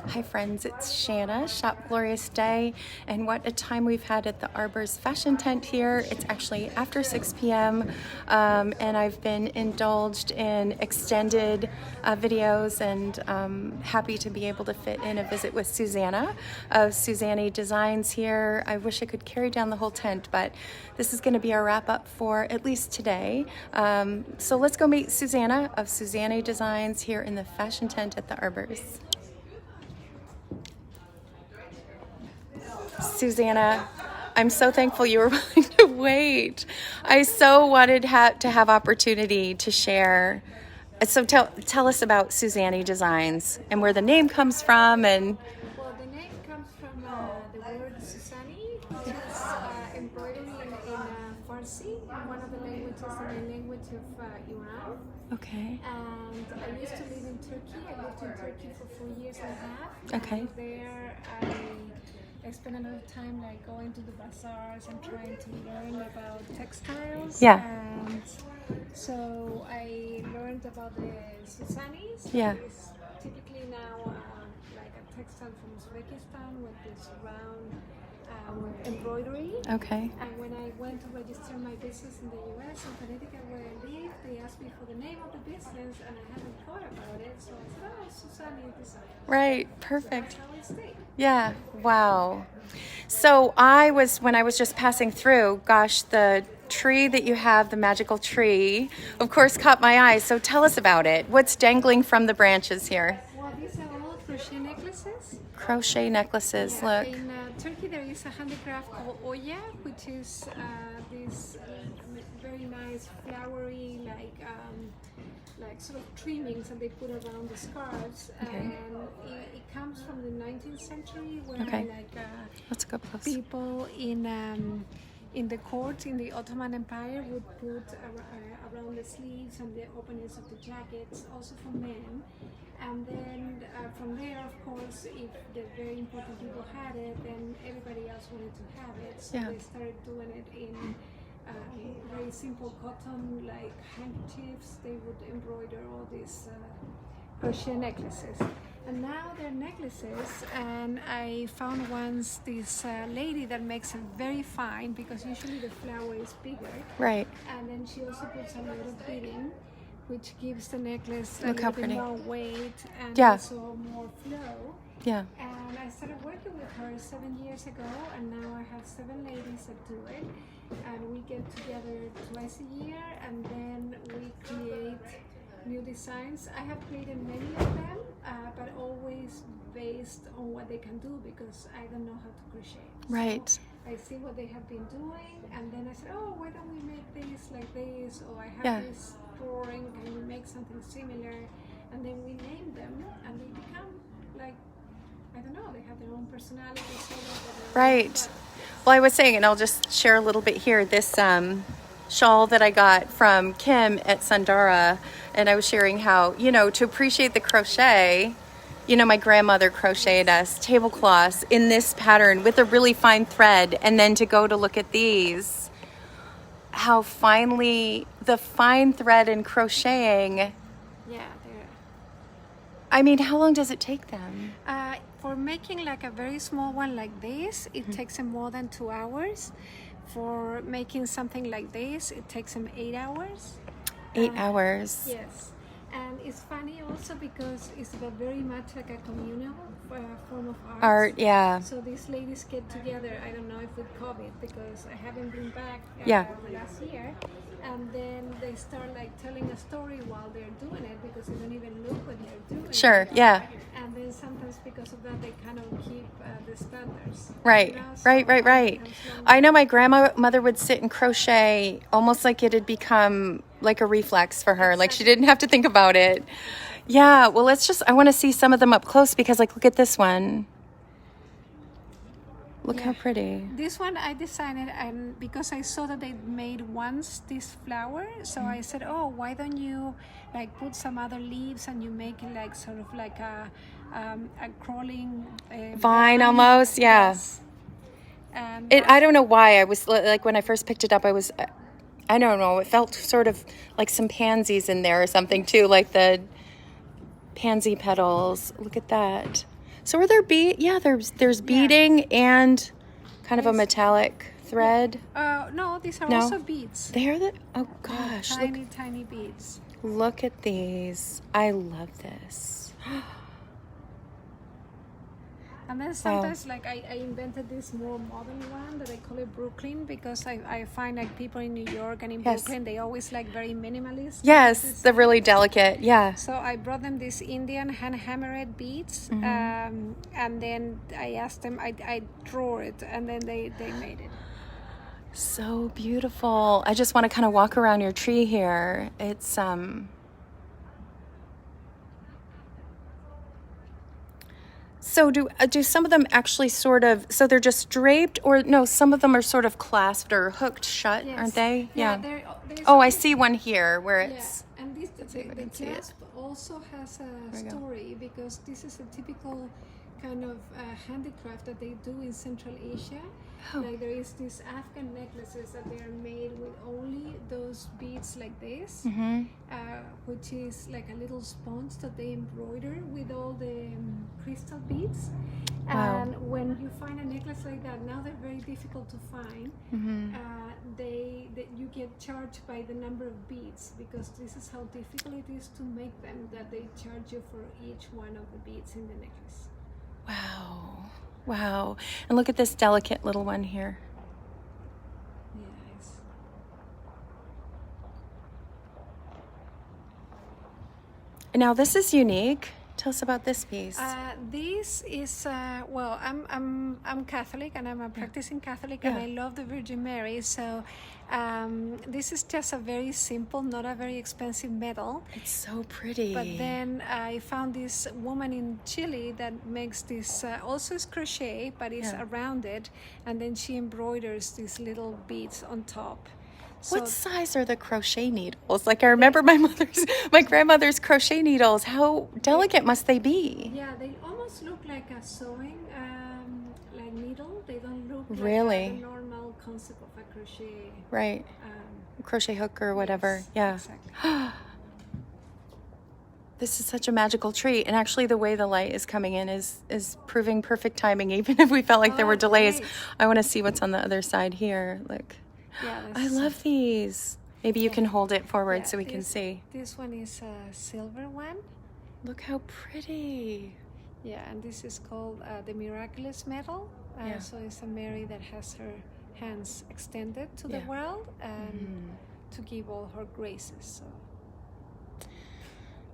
Hi friends, it's Shanna, Shop Glorious Day, and what a time we've had at the Arbor's fashion tent here. It's actually after 6 p.m. And I've been indulged in extended videos, and happy to be able to fit in a visit with Susanna of Suzani Designs here. I wish I could carry down the whole tent, but this is going to be our wrap up for at least today. So let's go meet Susanna of Suzani Designs here in the fashion tent at the Arbor's. Susanna, I'm so thankful you were willing to wait. I so wanted to have opportunity to share. So tell us about Suzani Designs and where the name comes from. And well, the name comes from the word Suzani, which is embroidery in Farsi, one of the languages, the main language of Iran. okay, And I used to live in Turkey. I lived in Turkey for 4 years and a half. Okay. And there I spent a lot of time like going to the bazaars and trying to learn about textiles. Yeah. And so I learned about the Suzanis. Yeah. It's typically now like a textile from Uzbekistan with this round embroidery. okay. And when I went to register my business in the US, in Connecticut where I live, they asked me for the name of the business and I hadn't thought about it. So I said, oh, Suzani Design. Right, So perfect. that's how it stayed. Yeah, wow. So when I was just passing through, gosh, the tree that you have, the magical tree, of course caught my eye. So tell us about it. What's dangling from the branches here? Well, these are all crochet necklaces. Crochet necklaces, Yeah, look. in Turkey there is a handicraft called Oya, which is this very nice flowery like sort of trimmings that they put around the scarves. Okay. And it comes from the 19th century where Okay. like Let's go close. people in the court in the Ottoman Empire would put around the sleeves and the openings of the jackets, also for men. And then from there, of course, if the very important people had it, then everybody else wanted to have it. So Yeah. they started doing it in very simple cotton, like handkerchiefs. They would embroider all these crochet necklaces. And now they're necklaces, and I found once this lady that makes it very fine, because usually the flower is bigger. Right. And then she also puts a lot of beading, which gives the necklace a Look how little bit pretty. more weight and Yeah. also more flow. Yeah. And I started working with her 7 years ago, and now I have 7 ladies that do it. And we get together twice a year, and then we create new designs. I have created many of them, but always based on what they can do, because I don't know how to crochet. Right. So I see what they have been doing, and then I said, oh, why don't we make this like this? Or I have Yeah. this drawing, can we make something similar? And then we name them, and they become like, I don't know, they have their own personality. So Right. Well, I was saying, and I'll just share a little bit here, this shawl that I got from Kim at Sundara, and I was sharing how, to appreciate the crochet, my grandmother crocheted us tablecloths in this pattern with a really fine thread, and then to go to look at these, how finely the fine thread in crocheting, yeah, they're I mean, how long does it take them? for making like a very small one like this, it Mm-hmm. takes them more than 2 hours. For making something like this, it takes them 8 hours. 8 hours. Yes, and it's funny also because it's very much like a communal form of Art, yeah. So these ladies get together, I don't know if with COVID, because I haven't been back Yeah. last year, and then they start like telling a story while they're doing it, because they don't even look what they're doing. Sure, yeah. And then sometimes because of that, they kind of keep the standards. Right, you know, so right. it becomes longer. I know my grandmother would sit and crochet almost like it had become like a reflex for her. Like she didn't have to think about it. Yeah, well, I want to see some of them up close, because like, look at this one. Look how Yeah. pretty. This one I designed it, and because I saw that they made once this flower, so I said, oh, why don't you like put some other leaves and you make it like sort of like a crawling Vine almost, yeah. Yes. And I don't know why I was like, when I first picked it up, I don't know, it felt sort of like some pansies in there or something too, like the pansy petals. Look at that. So are there Yeah, there's beading and kind of a metallic thread. No, these are No? also beads. They are They're gosh, tiny, tiny beads. look at these. I love this. And then sometimes, like, I invented this more modern one that I call it Brooklyn, because I find like people in New York and in Yes. Brooklyn, they always like very minimalist. Yes, the really delicate. Yeah. So I brought them these Indian hand hammered beads, Mm-hmm. and then I asked them, I draw it, and then they made it. So beautiful. I just want to kind of walk around your tree here. It's So do some of them actually sort of, so they're just draped, or no, some of them are sort of clasped or hooked shut, Yes. aren't they? Yeah. There's Oh, I always- see one here where Yeah, it's and this see if I the can see it. clasp also has a we go. story, because this is a typical kind of handicraft that they do in Central Asia. Oh. Like there is these Afghan necklaces that they are made with only those beads like this, which is like a little sponge that they embroider with all the crystal beads. Wow. And when you find a necklace like that, now they're very difficult to find. You get charged by the number of beads, because this is how difficult it is to make them, that they charge you for each one of the beads in the necklace. Wow. Wow. And look at this delicate little one here. Yes. Now this is unique. Tell us about this piece. This is well, I'm Catholic, and I'm a practicing Catholic, and Yeah. I love the Virgin Mary. So this is just a very simple, not a very expensive medal. It's so pretty. But then I found this woman in Chile that makes this, also is crochet, but it's Yeah. rounded, and then she embroiders these little beads on top. So What size are the crochet needles? Like I remember my grandmother's crochet needles. How delicate must they be? yeah, they almost look like a sewing like needle. They don't look like Really? the normal concept of a crochet. Right. Crochet hook or whatever. Yes, Yeah. exactly. This is such a magical tree. And actually the way the light is coming in is proving perfect timing, even if we felt like there were Oh, delays. great. I want to see what's on the other side here. Look. Yeah, I love these. Maybe you can hold it forward yeah, so we can this- see. This one is a silver one. Look how pretty. Yeah, and this is called the Miraculous Medal. Yeah. So it's a Mary that has her hands extended to the Yeah. world, and to give all her graces. So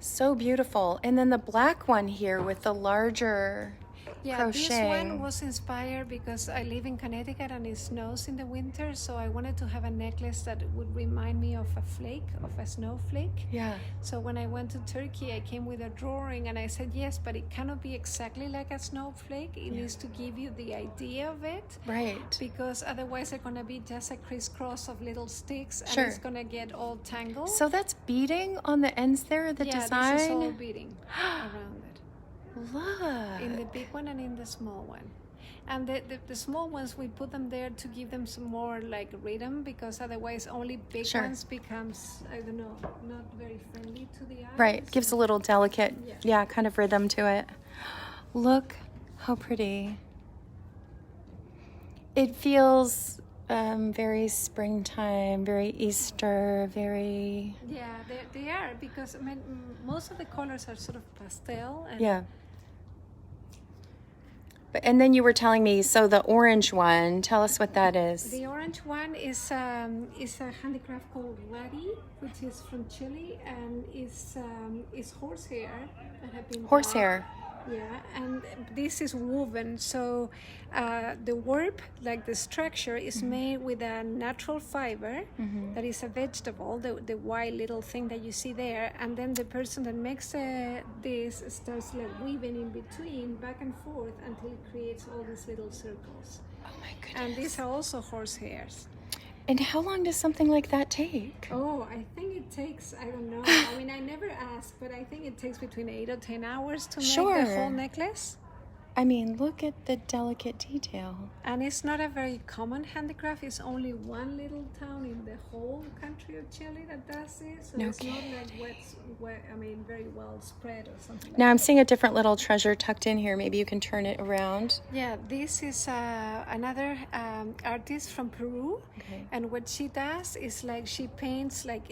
So beautiful. And then the black one here with the larger yeah, crochet. this one was inspired because I live in Connecticut and it snows in the winter, so I wanted to have a necklace that would remind me of a flake, of a snowflake. Yeah. So when I went to Turkey, I came with a drawing, and I said, yes, but it cannot be exactly like a snowflake. It needs to give you the idea of it. Right. Because otherwise they're gonna be just a crisscross of little sticks, and Sure. it's gonna get all tangled. So that's beading on the ends there, the yeah, design. this is all beading around it. Look. In the big one and in the small one. And the small ones, we put them there to give them some more like rhythm, because otherwise only big Sure. ones becomes, I don't know, not very friendly to the eye. Right. Gives a little delicate, Yeah. kind of rhythm to it. Look how pretty. It feels very springtime, very Easter, very... Yeah, they are, because I mean, most of the colors are sort of pastel. And Yeah. And then you were telling me, so the orange one, tell us what that is. The orange one is a handicraft called Wadi, which is from Chile, and is horsehair that have been Horsehair. Yeah, and this is woven. So the warp, like the structure, is made with a natural fiber that is a vegetable, the white little thing that you see there. And then the person that makes this starts like weaving in between, back and forth, until it creates all these little circles. Oh my goodness. And these are also horsehairs. And how long does something like that take? Oh, I think it takes, I don't know. I mean, I never asked, but I think it takes between 8 or 10 hours to make Sure. the whole necklace. I mean, look at the delicate detail. And it's not a very common handicraft. It's only one little town in the whole country of Chile that does this. So it's not like very well spread or something. Now I'm seeing a different little treasure tucked in here. Maybe you can turn it around. Yeah, this is another artist from Peru. Okay. And what she does is like she paints like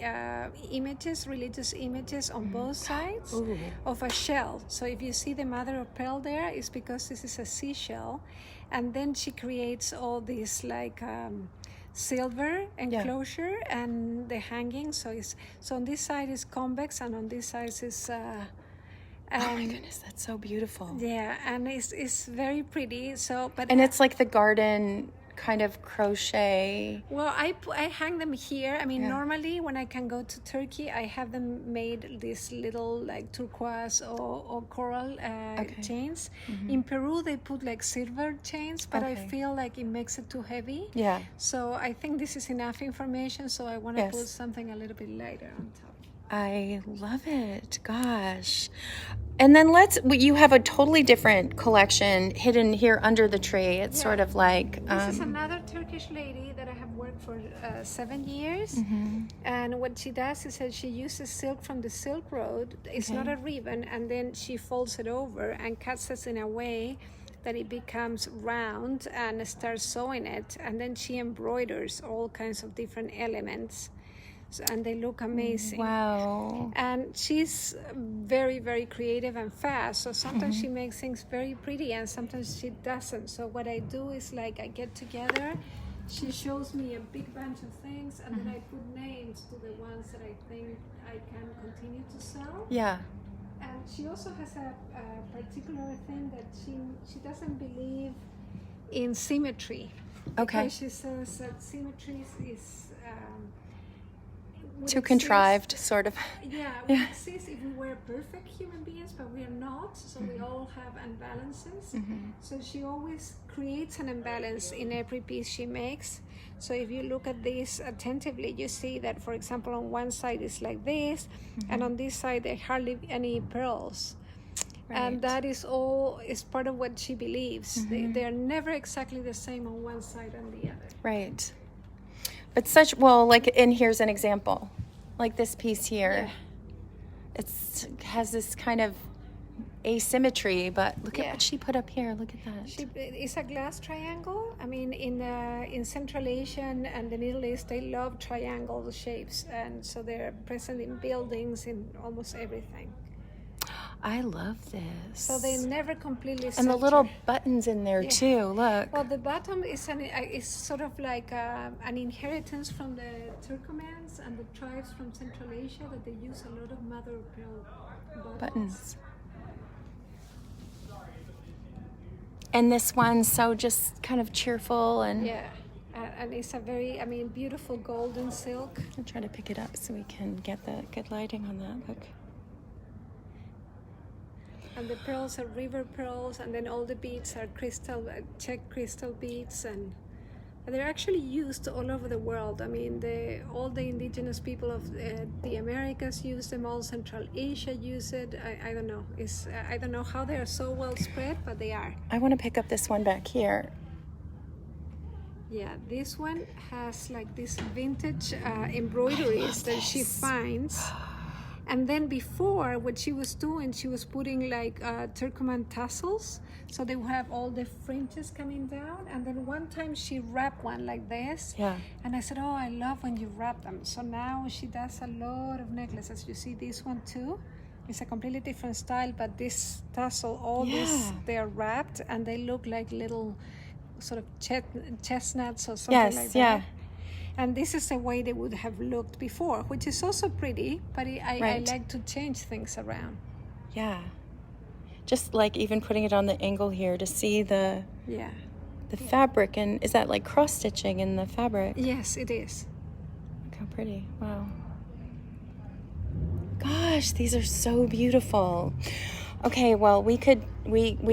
images, religious images on both sides of a shell. So if you see the mother of pearl there, it's because this is a seashell. And then she creates all these like silver enclosure and the hanging. So on this side is convex and on this side is oh my goodness, that's so beautiful. yeah, and it's very pretty. So And it's like the garden kind of crochet. Well, I hang them here. I mean, normally when I can go to Turkey, I have them made these little like turquoise or coral chains. In Peru, they put like silver chains, but I feel like it makes it too heavy. Yeah. So I think this is enough information. So I want to put something a little bit lighter on top. I love it. Gosh. And then you have a totally different collection hidden here under the tree. It's sort of like... This is another Turkish lady that I have worked for 7 years. And what she does is that she uses silk from the Silk Road. It's not a ribbon. And then she folds it over and cuts it in a way that it becomes round and starts sewing it. And then she embroiders all kinds of different elements. And they look amazing. Wow. And she's very, very creative and fast. So sometimes she makes things very pretty and sometimes she doesn't. So what I do is like I get together, she shows me a big bunch of things, and then I put names to the ones that I think I can continue to sell. Yeah. And she also has a particular thing that she doesn't believe in symmetry. Okay. Because she says that symmetry is... too contrived, sort of. Yeah, we exist if we were perfect human beings, but we are not. So we all have imbalances. So she always creates an imbalance in every piece she makes. So if you look at this attentively, you see that, for example, on one side it's like this, and on this side there are hardly any pearls. Right. And that is part of what she believes. They are never exactly the same on one side and the other. Right. But and here's an example. Like this piece here. Yeah. It has this kind of asymmetry, but look at what she put up here. Look at that. It's a glass triangle. I mean, in Central Asia and the Middle East, they love triangle shapes. And so they're present in buildings, in almost everything. I love this. So they never completely And the little buttons in there too. Look. Well, the bottom is sort of like an inheritance from the Turkomans and the tribes from Central Asia that they use a lot of mother of pearl buttons. And this one's so just kind of cheerful and and it's a very beautiful golden silk. I'll try to pick it up so we can get the good lighting on that. Look. And the pearls are river pearls, and then all the beads are Czech crystal beads, and they're actually used all over the world. I mean, all the indigenous people of the Americas use them. All Central Asia use it. I don't know. I don't know how they are so well spread, but they are. I want to pick up this one back here. Yeah, this one has like this vintage embroideries that she finds. And then before, what she was doing, she was putting like Turkoman tassels. So they would have all the fringes coming down. And then one time she wrapped one like this. Yeah. And I said, oh, I love when you wrap them. So now she does a lot of necklaces. You see this one too? It's a completely different style, but this tassel, this, they're wrapped and they look like little sort of chestnuts or something like that. Yeah. And this is the way they would have looked before, which is also pretty, but I like to change things around. Yeah. Just like even putting it on the angle here to see the fabric. And is that like cross-stitching in the fabric? Yes, it is. Look how pretty. Wow. Gosh, these are so beautiful. Okay, well, we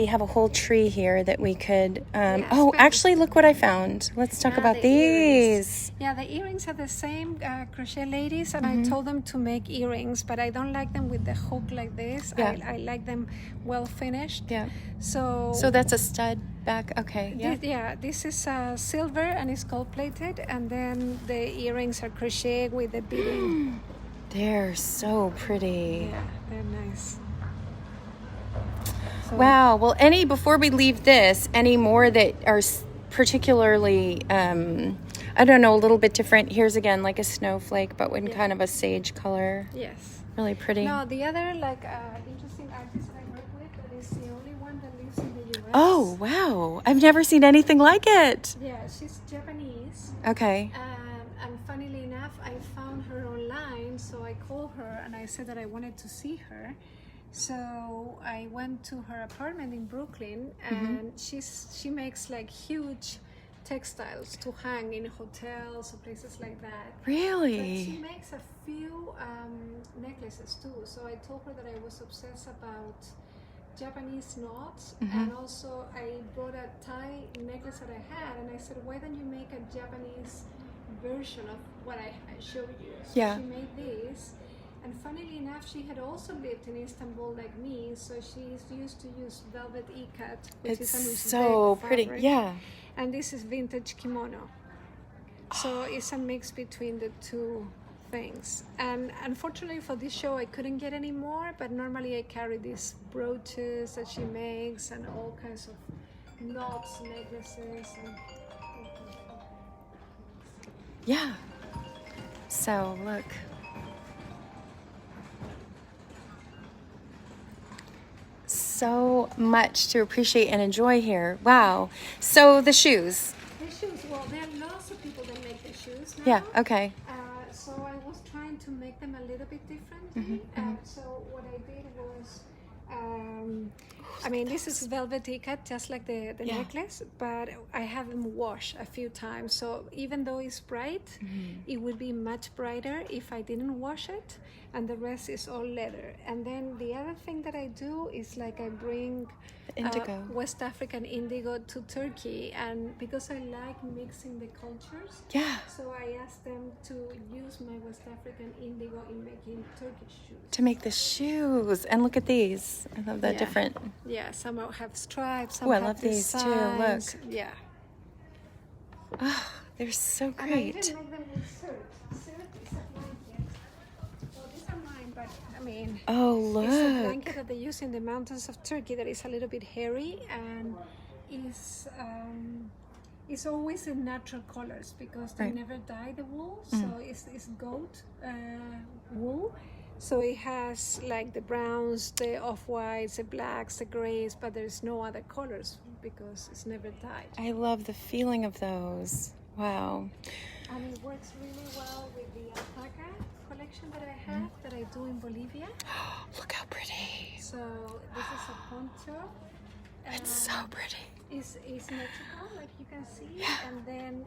have a whole tree here that we could, oh, but- actually, look what I found. Let's talk about the earrings. these. Yeah, the earrings are the same crochet ladies, and Mm-hmm. I told them to make earrings, but I don't like them with the hook like this. Yeah. I like them well finished. Yeah. So, So that's a stud back. Okay. Yeah. this is silver and it's gold plated, and then the earrings are crochet with the beading. They're so pretty. Yeah, they're nice. So, Wow. Well, before we leave this, any more that are particularly, I don't know, a little bit different? Here's again like a snowflake, but in kind of a sage color. Yes. Really pretty. No, the other interesting artist I work with, that is the only one that lives in the U.S. Oh, wow. I've never seen anything like it. Yeah, she's Japanese. Okay. And funnily enough, I found her online, so I called her and I said that I wanted to see her. So I went to her apartment in Brooklyn, and she makes like huge textiles to hang in hotels or places like that. But she Really? makes a few necklaces too. So I told her that I was obsessed about Japanese knots, and also I brought a Thai necklace that I had, and I said, why don't you make a Japanese version of what I showed you? So Yeah. she made this, and funnily enough, she had also lived in Istanbul like me, so she's used to use velvet ikat, which It's is an so Uzbek pretty. fabric. Yeah. And this is vintage kimono. So it's a mix between the two things. And unfortunately for this show, I couldn't get any more, but normally I carry these brooches that she makes and all kinds of knots, necklaces. And Yeah. So, look. So much to appreciate and enjoy here. Wow. So, the shoes. the shoes, well, there are lots of people that make the shoes now. Yeah. Okay. So I was trying to make them a little bit differently. So what I did was, I mean, this is velvet ikat, just like the Yeah. necklace, but I have them wash a few times. So even though it's bright, it would be much brighter if I didn't wash it, and the rest is all leather. And then the other thing that I do is like I bring Indigo. West African indigo to Turkey, and because I like mixing the cultures, Yeah. so I asked them to use my West African indigo in making Turkish shoes. To make the shoes. And look at these. I love that Yeah. different. Yeah, some have stripes, some Oh, I have love these too. Look. designs. Yeah. Oh, they're so And I great. even make them with silk. Silk is a blanket. Well, these are mine, but I mean, Oh, it's a look. blanket that they use in the mountains of Turkey that is a little bit hairy and is always in natural colors because they Right. never dye the wool. So it's goat wool. So it has like the browns, the off-whites, the blacks, the grays, but there's no other colors because it's never dyed. I love the feeling of those. Wow. And it works really well with the alpaca collection that I have that I do in Bolivia. Look how pretty. So this is a poncho. It's so pretty. Is Mexico, like you can see, and then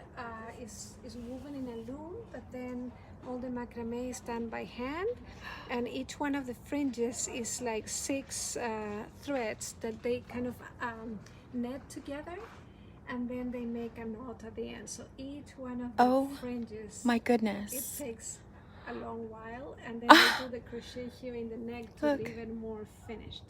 is woven in a loom, but then all the macrame is done by hand, and each one of the fringes is like 6 threads that they kind of net together, and then they make a knot at the end. So each one of the Oh, fringes, My it goodness. takes a long while, and then they do the crochet here in the neck to Look. leave it more finished.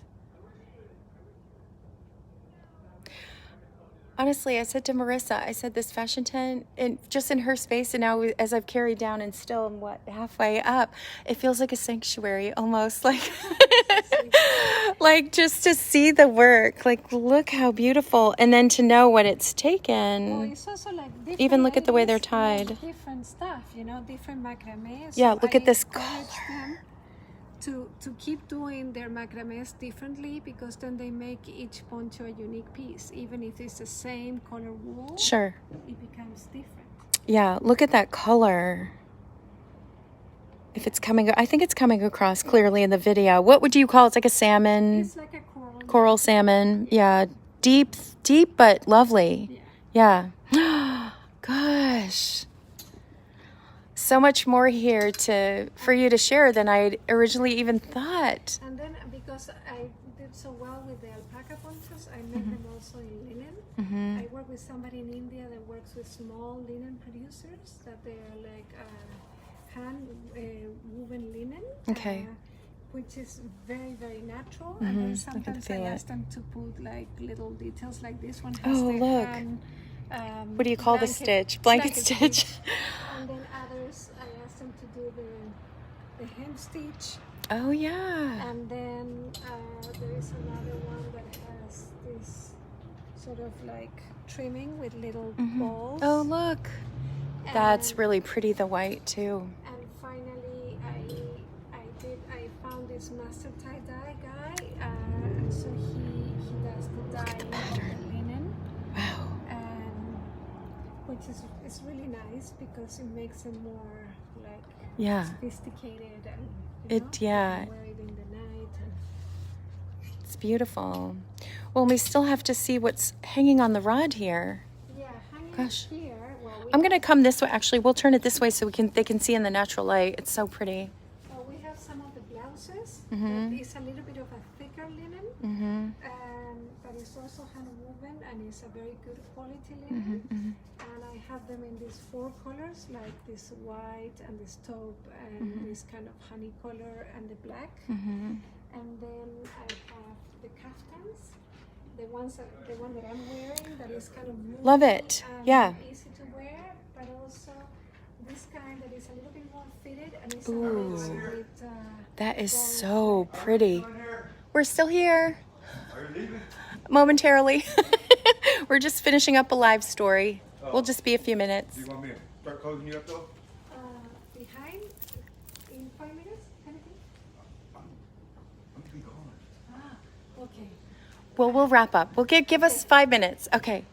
Honestly, I said to Marissa, I said this fashion tent, and just in her space, and now as I've carried down and still I'm halfway up, it feels like a sanctuary almost, like like just to see the work, like look how beautiful, and then to know what it's Well, taken. it's also like different Even look at the way they're ladies tied. make different stuff, you know, different macrame. Yeah, look I at this encourage color. them to keep doing their macrames differently, because then they make each poncho a unique piece. Even if it's the same color wool, Sure. it becomes different. Yeah, look at that color. If it's coming, I think it's coming across clearly in the video. What would you call it? It's like a salmon, It's like a coral salmon. Yeah, deep, but lovely. Yeah. Yeah. Gosh. So much more here for you to share than I originally even thought. And then because I do did so well with the alpaca ponchos, I make them also in linen. Mm-hmm. I work with somebody in India that works with small linen producers that they are like hand woven linen. Okay. Which is very, very natural. Mhm, And I then can sometimes I feel it. ask them to put like little details like this one has Oh, the look. hand, What do you call the stitch? Blanket stitch. And then others, I ask them to do the hem stitch. Oh, yeah. And then there is another one that has this sort of like trimming with little balls. Oh, look. That's And- really pretty, the white, too. And finally, I found this master tie-dye guy, and so he does the dyeing of the linen, Wow. and which is really nice because it makes it more like Yeah. sophisticated, and It- you yeah. can wear it in the night. And It's beautiful. Well, we still have to see what's hanging on the rod here. yeah, hanging Gosh. here. Well, I'm gonna come this way. Actually, we'll turn it this way so they can see in the natural light. It's so pretty. we have some of the blouses. Mhm. That is a little bit of a thicker linen. Mm-hmm. But it's also hand woven and it's a very good quality linen. And I have them in these 4 colors, like this white and this taupe and this kind of honey color and the black. Mm-hmm. And then I have the kaftans, the one that I'm wearing that is kind of roomy Love it. and Yeah. easy to wear, but also this kind that is a little bit more fitted and it's a Ooh. mix with That is gold. so pretty. We're still here. Are you leaving? Momentarily. We're just finishing up a live story. We'll just be a few minutes. Do you want me to start closing you up though? Behind in 5 minutes, kind of thing. I'm gonna be gone. Okay. Well, we'll wrap up. We'll give us 5 minutes. Okay.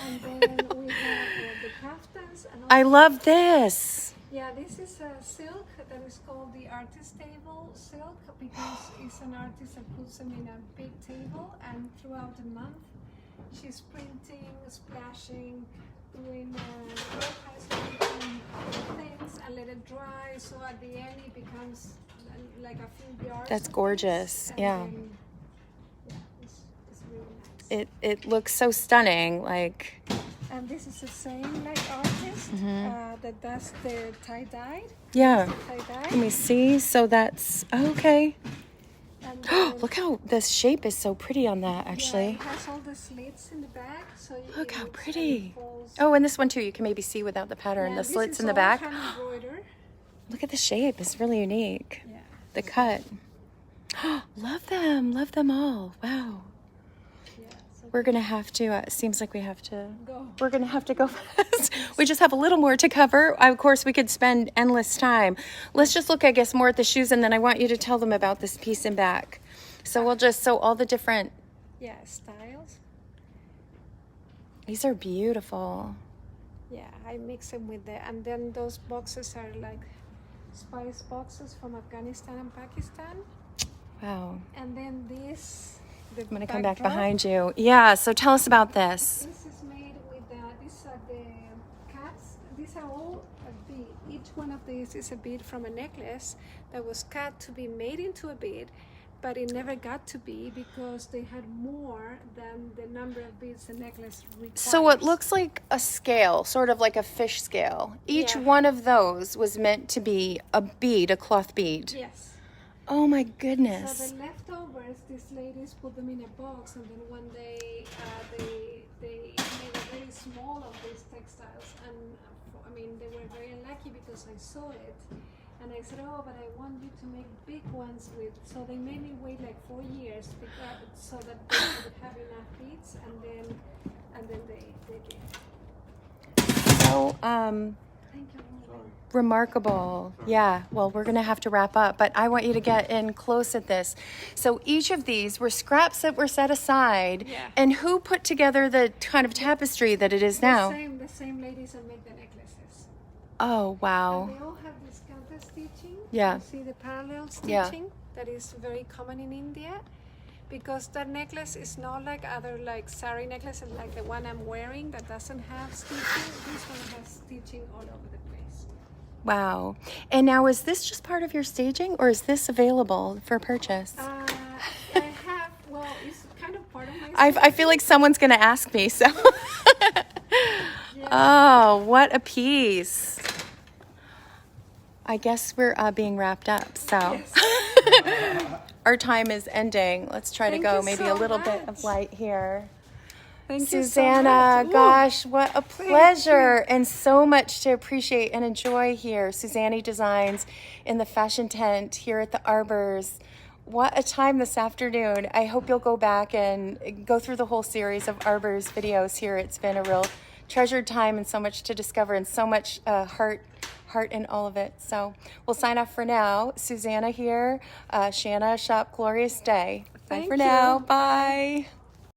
And then we have the kaftans and also, I love this. yeah, this is a silk that is called the artist table silk because it's an artist that puts them in a big table and throughout the month she's printing, splashing, doing things and let it dry so at the end it becomes like a few yards. That's of gorgeous, this, and yeah. then, yeah, it's really nice. It looks so stunning. Like, And this is the same like artist that does the tie-dye. yeah. Tie-dye. Let me see. So that's okay. And then, Look how the shape is so pretty on that, yeah, actually. it has all the slits in the back, so Look it how looks pretty. and folds. Oh, and this one too, you can maybe see without the pattern. Yeah, The this slits is in the all back. hand embroidered. Look at the shape. It's really unique. Yeah. The cut. Love them. Love them all. Wow. Yeah. So We're going to have to, seems like we have to, go. we're going to have to go fast. We just have a little more to cover. Of course, we could spend endless time. Let's just look, I guess, more at the shoes, and then I want you to tell them about this piece in back. So we'll just, so all the different, Yeah, styles. these are beautiful. Yeah, I mix them with the, and then those boxes are like spice boxes from Afghanistan and Pakistan. Wow. And then this, the I'm going to come back backdrop. behind you. Yeah, so tell us about this. This is made with these are the cats. These are all a bead. Each one of these is a bead from a necklace that was cut to be made into a bead, but it never got to be because they had more than the number of beads the necklace requires. So it looks like a scale, sort of like a fish scale. Each Yeah. one of those was meant to be a bead, a cloth bead. Yes. Oh my So goodness. the leftovers, these ladies put them in a box, and then one day they made a very small of these textiles, and I mean they were very unlucky because I saw it, and I said, oh, but I want you to make big ones with. So they made me wait like 4 years so that they would have enough beads, and then they did. So, Thank you. remarkable. Yeah, well, we're going to have to wrap up, but I want you to get in close at this. So each of these were scraps that were set aside. Yeah. And who put together the kind of tapestry that it is now? The same ladies that make the necklaces. Oh, wow. And they all have this counter stitching. Yeah. You see the parallel Yeah. stitching that is very common in India, because that necklace is not like other like sari necklaces like the one I'm wearing that doesn't have stitching. This one has stitching all over the place. Wow. And now, is this just part of your staging, or is this available for purchase? I have, well, I feel like someone's going to ask me, so. Oh, what a piece. I guess we're being wrapped up, so. Our time is ending. Let's try Thank to go you maybe so a little bit much. of light here. Thank you so Susanna, much. Ooh. gosh, what a pleasure and so much to appreciate and enjoy here. Suzanne Designs in the fashion tent here at the Arbors. What a time this afternoon. I hope you'll go back and go through the whole series of Arbors videos here. It's been a real treasured time and so much to discover and so much heart in all of it. So we'll sign off for now. Susanna here, Shanna, shop Glorious Day. Bye Thank for you. now. Bye.